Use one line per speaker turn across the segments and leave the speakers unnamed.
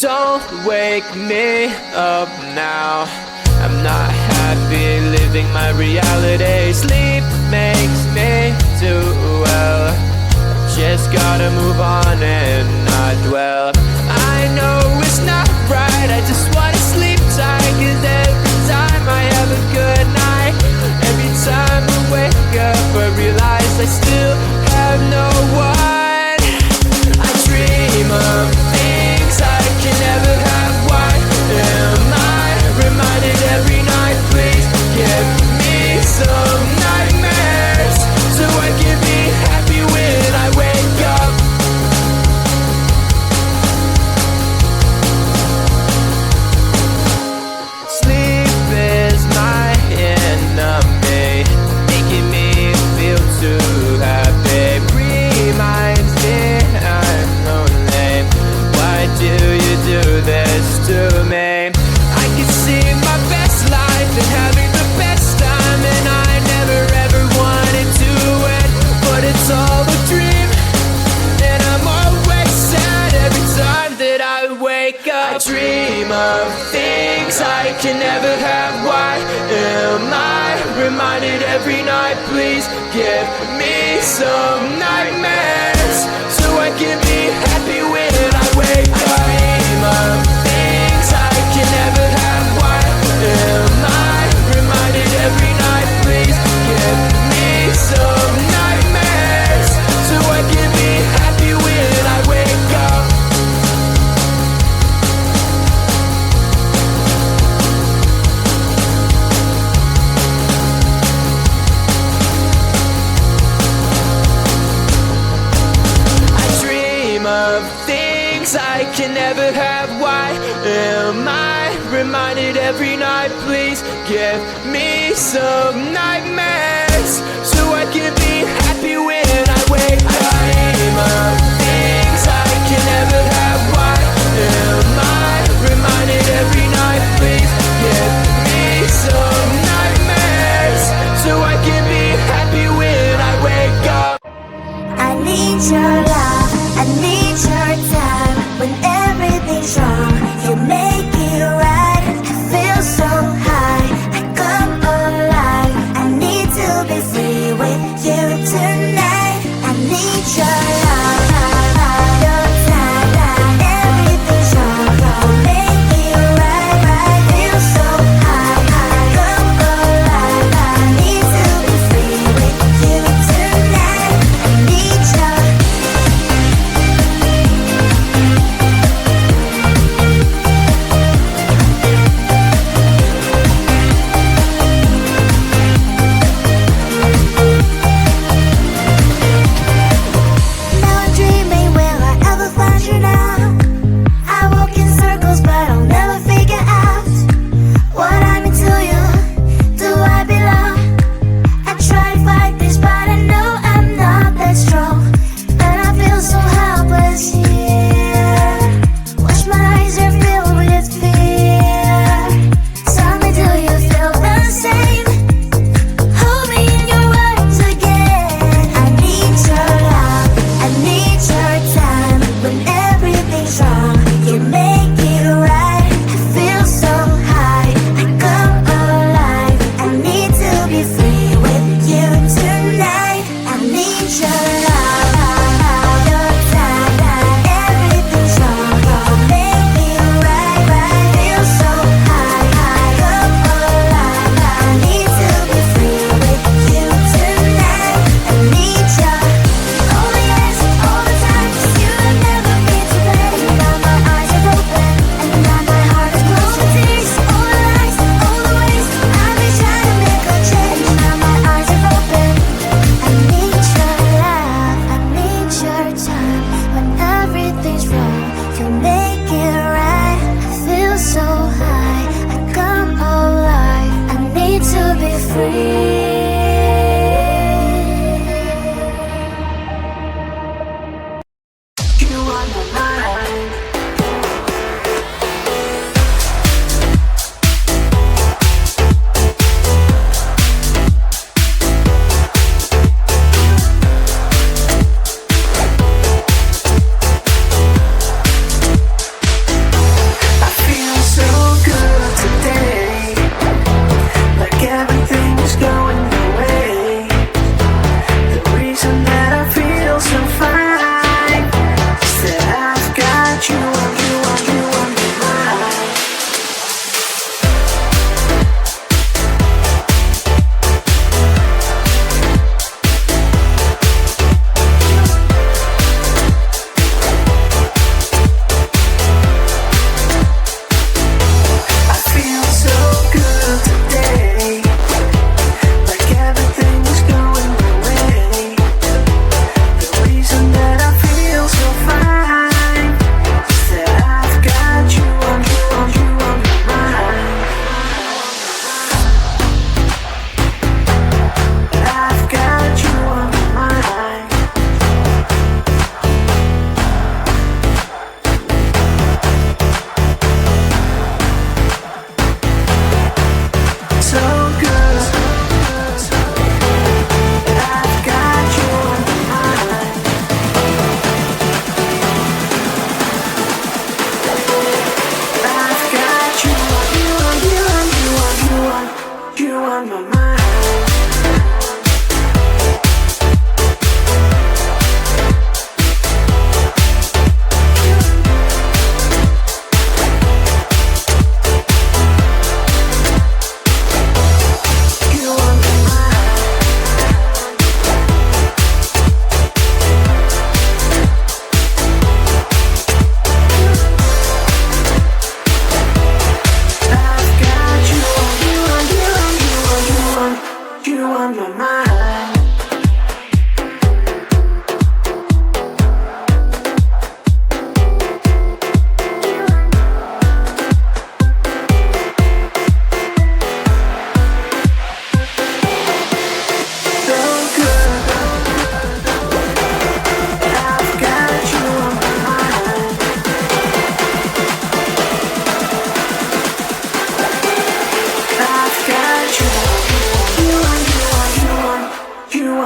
Don't wake me up now. I'm not happy living my reality. Sleep makes me do well. Just gotta move on and not dwell. I know it's not right, I just wanna sleep tight. Cause every time I have a good night, every time I wake up I realize I still have no one. I dream of things I can never have. Why am I reminded every night? Please give me some nightmares so I can be happy when I wake up. Sleep is my enemy, making me feel too happy. Reminds me I'm lonely. Why do you do this to me? I can see my best life and having the best time, and I never ever wanted to end, but it's all a dream, and I'm always sad every time that I wake up. I dream of things I can never have. Why am I reminded every night? Please give me some nightmares so I can be happy when I wake up. I dream of things I can never have. Why am I reminded every night? Please give me some nightmares so I can be happy when I wake up. I dream of things I can never have. Why am I reminded every night? Please give me some nightmares so I can be happy when I wake up. I dream of things I can never have. Why am I reminded every night? Please give me some nightmares so I can be happy when I wake up.
I need your love, I need your time. When everything's wrong, you make it right. I feel so high, I come alive. I need to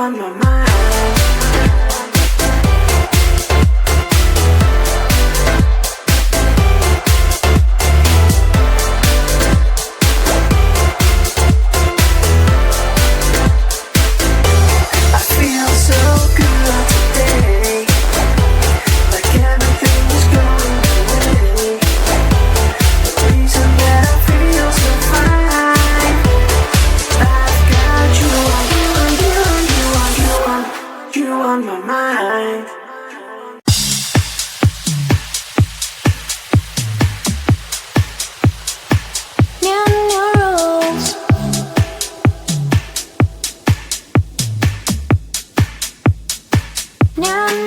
on my mind. I feel so good today, like everything is going away. The reason that I feel so fine, I've got you on my mind. New rules. New